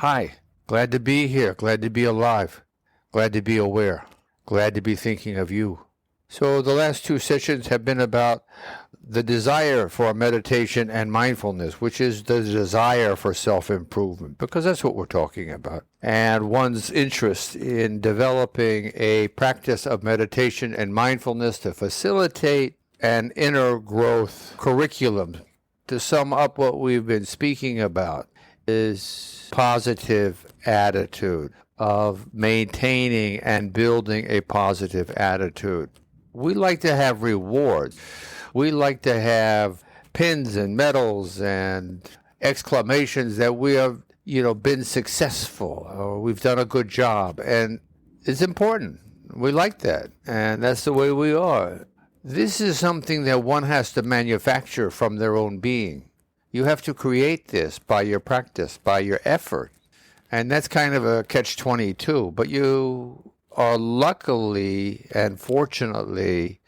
Hi, glad to be here, glad to be alive, glad to be aware, glad to be thinking of you. So, the last two sessions have been about the desire for meditation and mindfulness, which is the desire for self improvement, because that's what we're talking about. And one's interest in developing a practice of meditation and mindfulness to facilitate an inner growth curriculum. To sum up what we've been speaking about is positive attitude, of maintaining and building a positive attitude. We like to have rewards. We like to have pins and medals and exclamations that we have, been successful or we've done a good job. And it's important. We like that. And that's the way we are. This is something that one has to manufacture from their own being. You have to create this by your practice, by your effort. And that's kind of a catch-22. But you are luckily and fortunately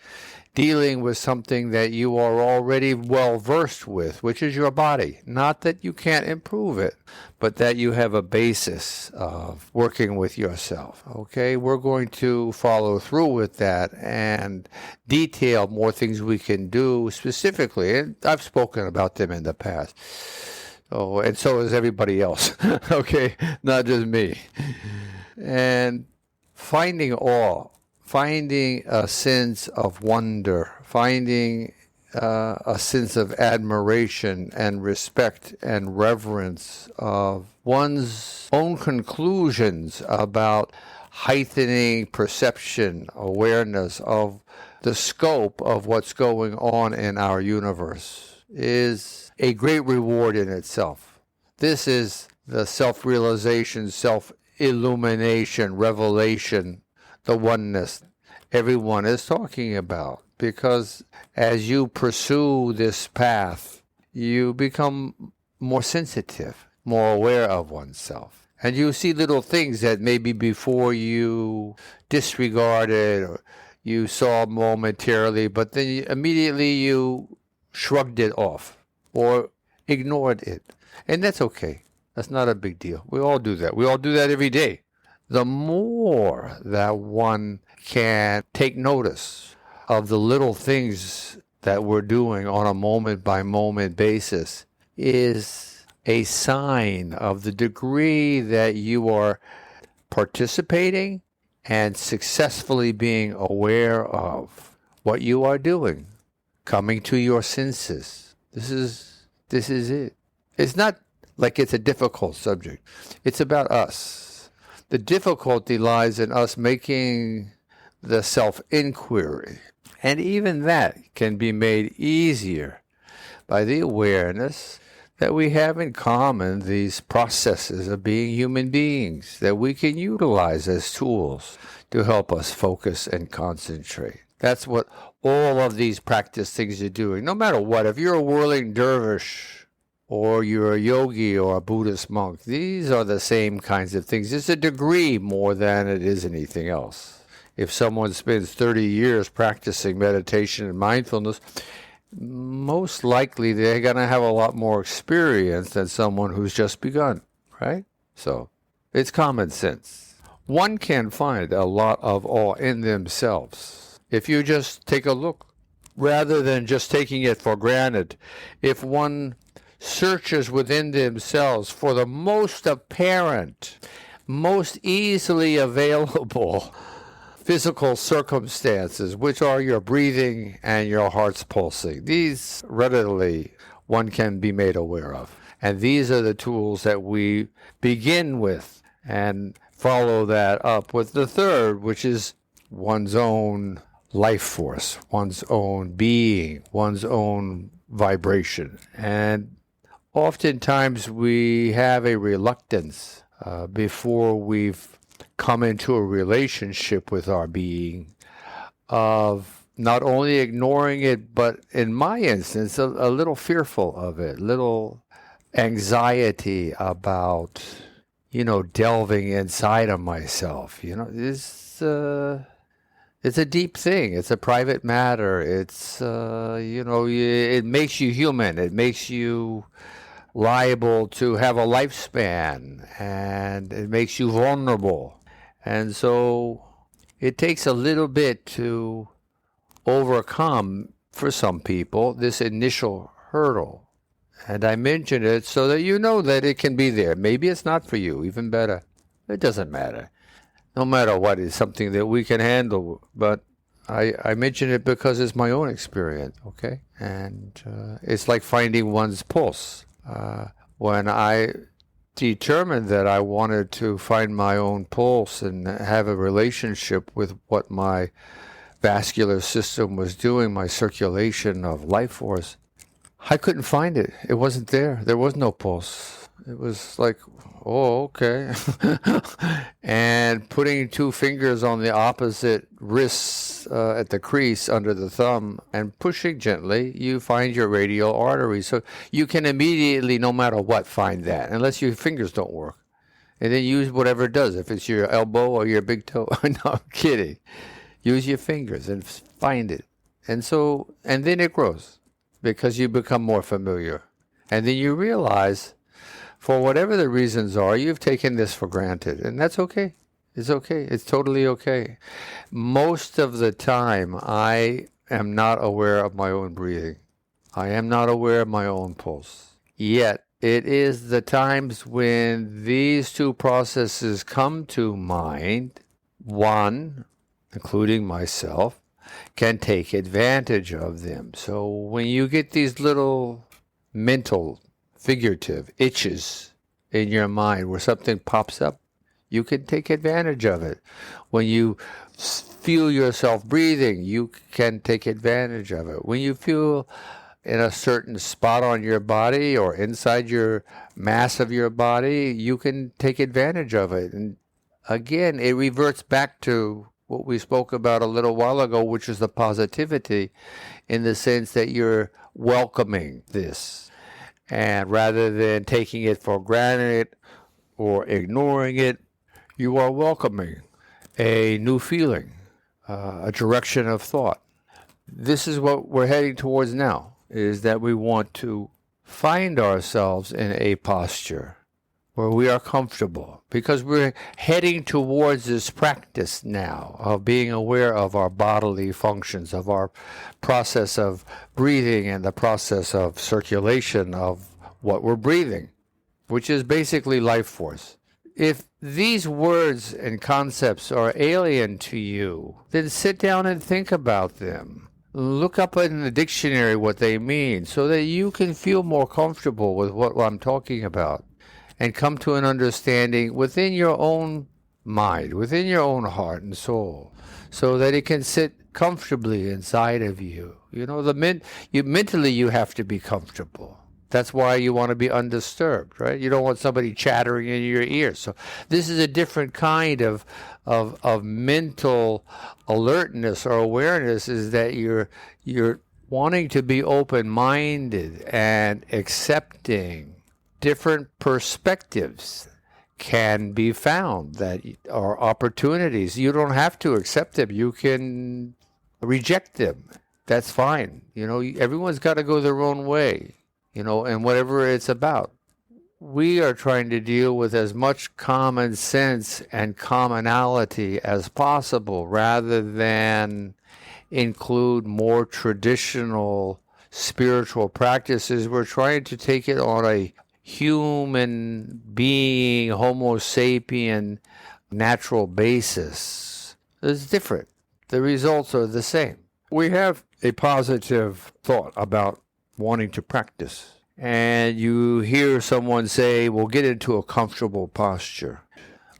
dealing with something that you are already well versed with, which is your body. Not that you can't improve it, but that you have a basis of working with yourself. Okay, we're going to follow through with that and detail more things we can do specifically. And I've spoken about them in the past. Oh, and so is everybody else. Okay, not just me. And finding awe, finding a sense of wonder, finding a sense of admiration and respect and reverence of one's own conclusions about heightening perception, awareness of the scope of what's going on in our universe is a great reward in itself. This is the self-realization, self-illumination, revelation, the oneness everyone is talking about. Because as you pursue this path, you become more sensitive, more aware of oneself. And you see little things that maybe before you disregarded or you saw momentarily, but then immediately you shrugged it off or ignored it. And that's okay. That's not a big deal. We all do that. We all do that every day. The more that one can take notice of the little things that we're doing on a moment-by-moment basis is a sign of the degree that you are participating and successfully being aware of what you are doing, coming to your senses. This is it. It's not like it's a difficult subject. It's about us. The difficulty lies in us making the self-inquiry. And even that can be made easier by the awareness that we have in common these processes of being human beings that we can utilize as tools to help us focus and concentrate. That's what all of these practice things are doing. No matter what, if you're a whirling dervish or you're a yogi or a Buddhist monk, these are the same kinds of things. It's a degree more than it is anything else. If someone spends 30 years practicing meditation and mindfulness, most likely they're going to have a lot more experience than someone who's just begun, right? So it's common sense. One can find a lot of awe in themselves if you just take a look, rather than just taking it for granted. If one searches within themselves for the most apparent, most easily available physical circumstances, which are your breathing and your heart's pulsing. These readily one can be made aware of. And these are the tools that we begin with and follow that up with the third, which is one's own life force, one's own being, one's own vibration. And oftentimes we have a reluctance before we've come into a relationship with our being of not only ignoring it, but in my instance, a little fearful of it, little anxiety about, delving inside of myself. It's a deep thing. It's a private matter. It's, it makes you human. It makes you liable to have a lifespan, and it makes you vulnerable. And so it takes a little bit to overcome, for some people, this initial hurdle. And I mention it so that you know that it can be there. Maybe it's not for you, even better. It doesn't matter. No matter what, it's something that we can handle. But I mention it because it's my own experience, okay? And it's like finding one's pulse. When I determined that I wanted to find my own pulse and have a relationship with what my vascular system was doing, my circulation of life force, I couldn't find it. It wasn't there. There was no pulse. It was like, oh, okay. And putting two fingers on the opposite wrists at the crease under the thumb and pushing gently, you find your radial artery. So you can immediately, no matter what, find that, unless your fingers don't work. And then use whatever it does. If it's your elbow or your big toe. No, I'm kidding. Use your fingers and find it. And then it grows because you become more familiar. And then you realize, for whatever the reasons are, you've taken this for granted. And that's okay. It's okay. It's totally okay. Most of the time, I am not aware of my own breathing. I am not aware of my own pulse. Yet, it is the times when these two processes come to mind, one, including myself, can take advantage of them. So when you get these little mental, figurative itches in your mind where something pops up, you can take advantage of it. When you feel yourself breathing, you can take advantage of it. When you feel in a certain spot on your body or inside your mass of your body, you can take advantage of it. And again, it reverts back to what we spoke about a little while ago, which is the positivity, in the sense that you're welcoming this. And rather than taking it for granted or ignoring it, you are welcoming a new feeling, a direction of thought. This is what we're heading towards now, is that we want to find ourselves in a posture where we are comfortable, because we're heading towards this practice now of being aware of our bodily functions, of our process of breathing and the process of circulation of what we're breathing, which is basically life force. If these words and concepts are alien to you, then sit down and think about them. Look up in the dictionary what they mean so that you can feel more comfortable with what I'm talking about, and come to an understanding within your own mind, within your own heart and soul, so that it can sit comfortably inside of you. You know, mentally you have to be comfortable. That's why you want to be undisturbed, right? You don't want somebody chattering in your ear. So this is a different kind of mental alertness or awareness, is that you're wanting to be open-minded and accepting. Different perspectives can be found that are opportunities. You don't have to accept them. You can reject them. That's fine. You know, everyone's got to go their own way, you know, and whatever it's about. We are trying to deal with as much common sense and commonality as possible, rather than include more traditional spiritual practices. We're trying to take it on a human being, homo sapien, natural basis. It's different. The results are the same. We have a positive thought about wanting to practice, and you hear someone say, we'll get into a comfortable posture,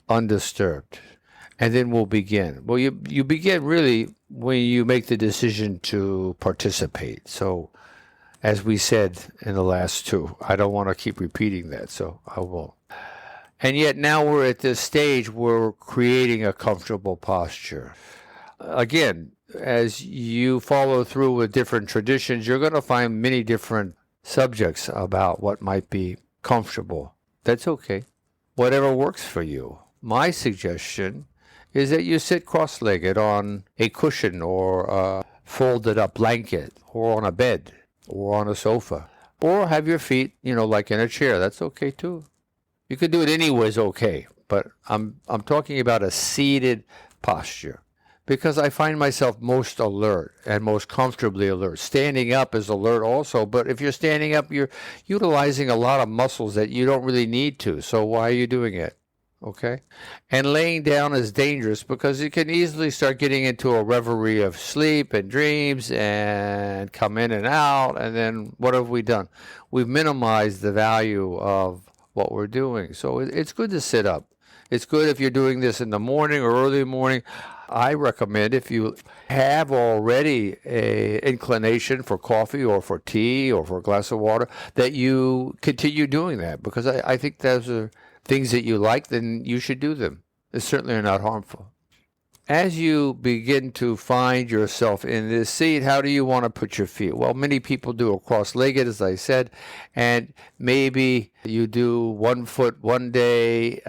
undisturbed, and then we'll begin. Well, you begin really when you make the decision to participate. So, as we said in the last two, I don't want to keep repeating that, so I won't. And yet now we're at this stage where we're creating a comfortable posture. Again, as you follow through with different traditions, you're going to find many different subjects about what might be comfortable. That's okay. Whatever works for you. My suggestion is that you sit cross-legged on a cushion or a folded up blanket or on a bed or on a sofa. Or have your feet, like in a chair. That's okay too. You could do it anyways, okay. But I'm talking about a seated posture because I find myself most alert and most comfortably alert. Standing up is alert also, but if you're standing up, you're utilizing a lot of muscles that you don't really need to. So why are you doing it? Okay? And laying down is dangerous because you can easily start getting into a reverie of sleep and dreams and come in and out. And then what have we done? We've minimized the value of what we're doing. So it's good to sit up. It's good if you're doing this in the morning or early morning. I recommend if you have already a inclination for coffee or for tea or for a glass of water, that you continue doing that because I think those are things that you like, then you should do them. They certainly are not harmful. As you begin to find yourself in this seat, how do you want to put your feet? Well, many people do a cross-legged, as I said, and maybe you do 1 foot one day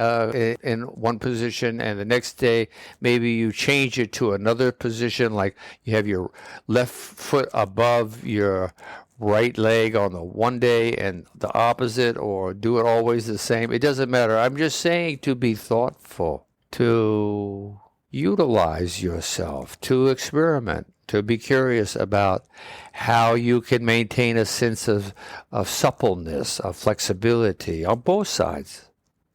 in one position, and the next day maybe you change it to another position, like you have your left foot above your right leg on the one day and the opposite, or do it always the same. It doesn't matter. I'm just saying to be thoughtful, to utilize yourself, to experiment, to be curious about how you can maintain a sense of suppleness, of flexibility on both sides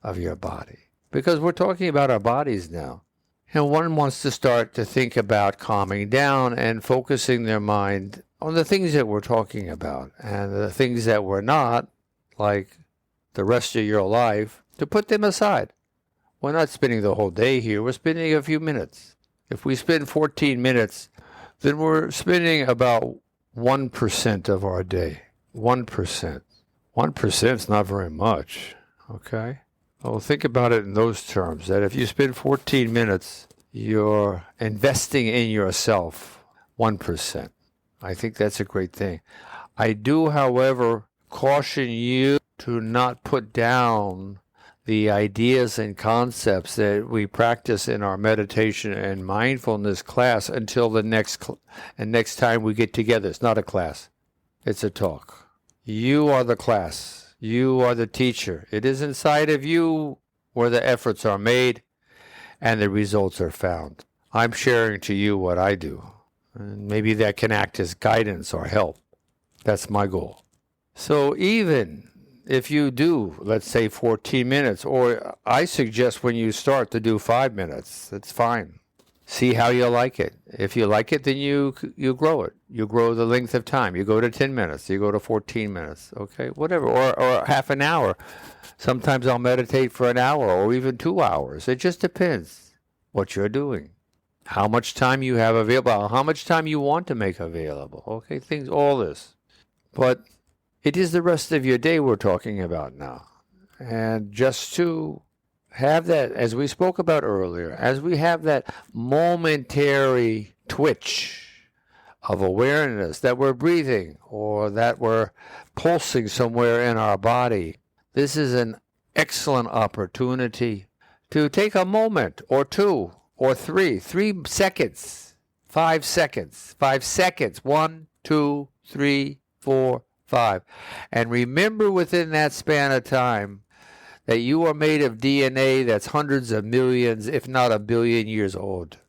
of your body. Because we're talking about our bodies now. And one wants to start to think about calming down and focusing their mind on the things that we're talking about and the things that we're not, like the rest of your life, to put them aside. We're not spending the whole day here. We're spending a few minutes. If we spend 14 minutes, then we're spending about 1% of our day. 1%. 1% is not very much, okay? Well, think about it in those terms, that if you spend 14 minutes, you're investing in yourself 1%. I think that's a great thing. I do, however, caution you to not put down the ideas and concepts that we practice in our meditation and mindfulness class until the next time we get together. It's not a class. It's a talk. You are the class. You are the teacher. It is inside of you where the efforts are made and the results are found. I'm sharing to you what I do. And maybe that can act as guidance or help. That's my goal. So even if you do, let's say 14 minutes, or I suggest when you start to do 5 minutes, that's fine. See how you like it. If you like it, then you grow it. You grow the length of time. You go to 10 minutes. You go to 14 minutes. Okay, whatever. Or half an hour. Sometimes I'll meditate for an hour or even 2 hours. It just depends what you're doing. How much time you have available. How much time you want to make available. Okay, things, all this. But it is the rest of your day we're talking about now. And just to have that, as we spoke about earlier, as we have that momentary twitch of awareness that we're breathing or that we're pulsing somewhere in our body, this is an excellent opportunity to take a moment or 2 or 3 seconds, 5 seconds, 5 seconds, 1, 2, 3, 4, 5. And remember within that span of time that you are made of DNA that's hundreds of millions, if not a billion years old.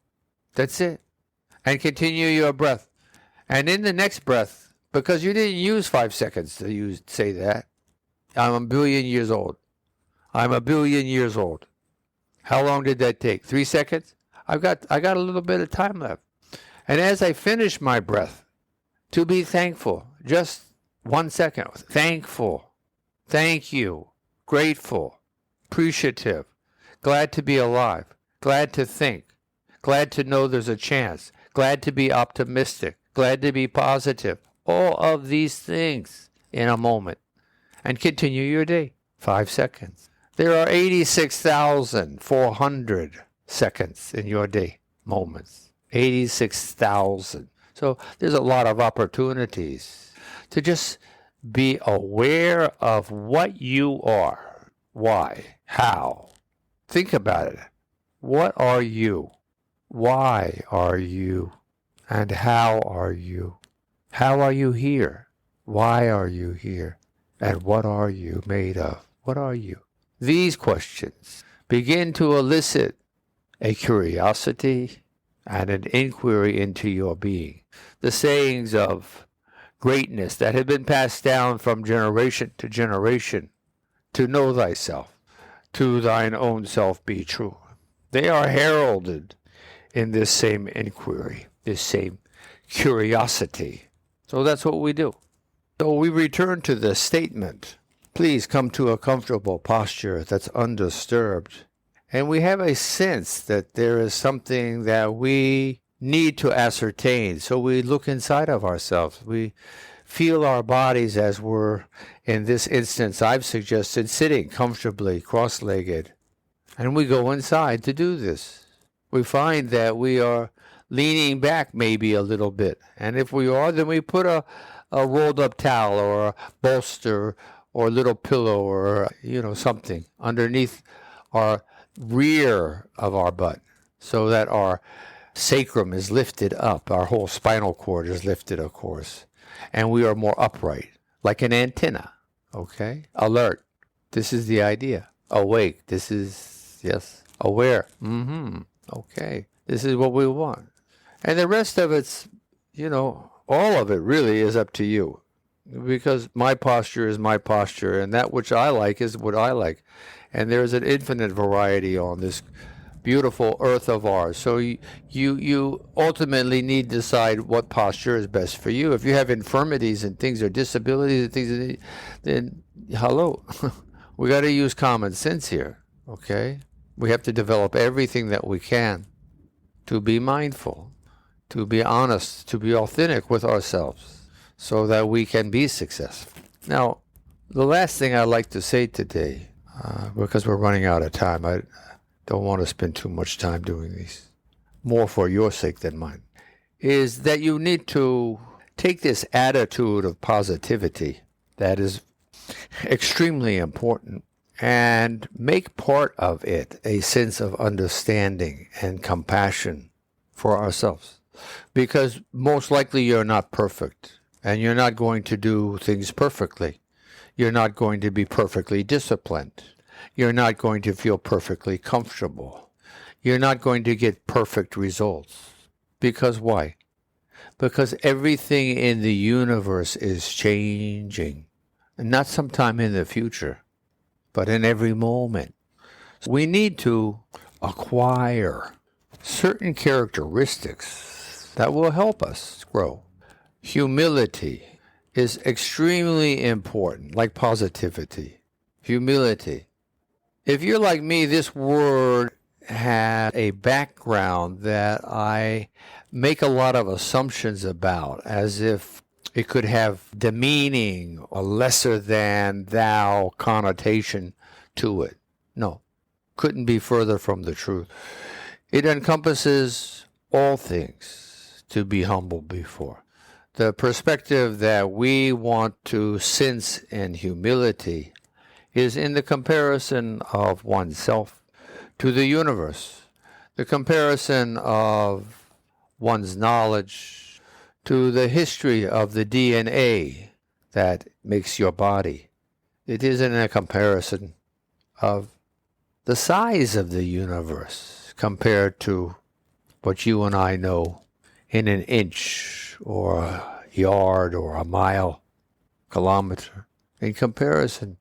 That's it. And continue your breath. And in the next breath, because you didn't use 5 seconds to say that, I'm a billion years old. I'm a billion years old. How long did that take? 3 seconds? I got a little bit of time left. And as I finish my breath, to be thankful, just 1 second. Thankful. Thank you. Grateful. Appreciative. Glad to be alive. Glad to think. Glad to know there's a chance. Glad to be optimistic. Glad to be positive. All of these things in a moment. And continue your day. 5 seconds. There are 86,400 seconds in your day. Moments. 86,000. So there's a lot of opportunities to just be aware of what you are. Why? How? Think about it. What are you? Why are you? And how are you? How are you here? Why are you here? And what are you made of? What are you? These questions begin to elicit a curiosity and an inquiry into your being. The sayings of greatness that have been passed down from generation to generation, to know thyself, to thine own self be true. They are heralded in this same inquiry, this same curiosity. So that's what we do. So we return to the statement, please come to a comfortable posture that's undisturbed. And we have a sense that there is something that we need to ascertain. So we look inside of ourselves. We feel our bodies as we're, in this instance, I've suggested sitting comfortably, cross-legged. And we go inside to do this. We find that we are leaning back maybe a little bit. And if we are, then we put a rolled up towel or a bolster or a little pillow or, something underneath our rear of our butt so that our sacrum is lifted up. Our whole spinal cord is lifted, of course. And we are more upright, like an antenna. Okay? Alert. This is the idea. Awake. This is, yes, aware. Okay. This is what we want. And the rest of it's, all of it really is up to you. Because my posture is my posture, and that which I like is what I like. And there's an infinite variety on this beautiful earth of ours. So you ultimately need to decide what posture is best for you. If you have infirmities and things or disabilities and things, then hello. We got to use common sense here, okay? We have to develop everything that we can to be mindful, to be honest, to be authentic with ourselves so that we can be successful. Now, the last thing I'd like to say today, because we're running out of time, I don't want to spend too much time doing these, more for your sake than mine, is that you need to take this attitude of positivity that is extremely important and make part of it a sense of understanding and compassion for ourselves. Because most likely you're not perfect, and you're not going to do things perfectly. You're not going to be perfectly disciplined. You're not going to feel perfectly comfortable. You're not going to get perfect results. Because why? Because everything in the universe is changing. And not sometime in the future, but in every moment. We need to acquire certain characteristics that will help us grow. Humility is extremely important, like positivity. Humility. If you're like me, this word had a background that I make a lot of assumptions about, as if it could have demeaning or lesser than thou connotation to it. No, couldn't be further from the truth. It encompasses all things to be humble before. The perspective that we want to sense in humility is in the comparison of oneself to the universe, the comparison of one's knowledge to the history of the DNA that makes your body. It isn't a comparison of the size of the universe compared to what you and I know in an inch or a yard or a mile, kilometer, in comparison.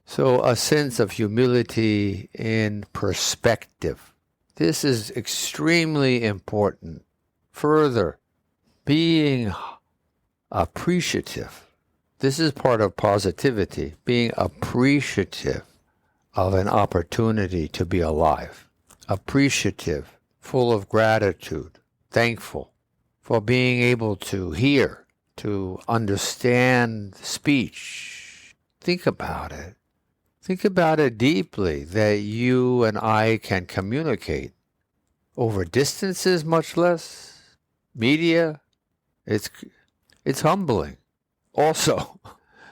So a sense of humility in perspective. This is extremely important. Further, being appreciative. This is part of positivity, being appreciative of an opportunity to be alive. Appreciative, full of gratitude, thankful for being able to hear, to understand speech. Think about it. Think about it deeply, that you and I can communicate over distances, much less media. It's humbling also.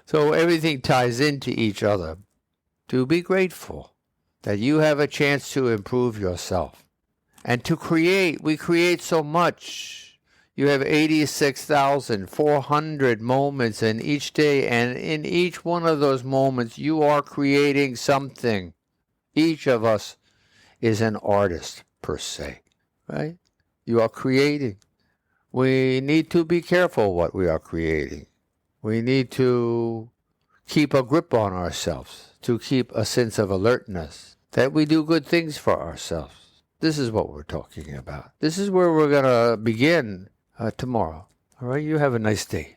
So everything ties into each other. To be grateful that you have a chance to improve yourself and to create. We create so much. You have 86,400 moments in each day, and in each one of those moments, you are creating something. Each of us is an artist, per se, right? You are creating. We need to be careful what we are creating. We need to keep a grip on ourselves, to keep a sense of alertness, that we do good things for ourselves. This is what we're talking about. This is where we're going to begin tomorrow. All right, you have a nice day.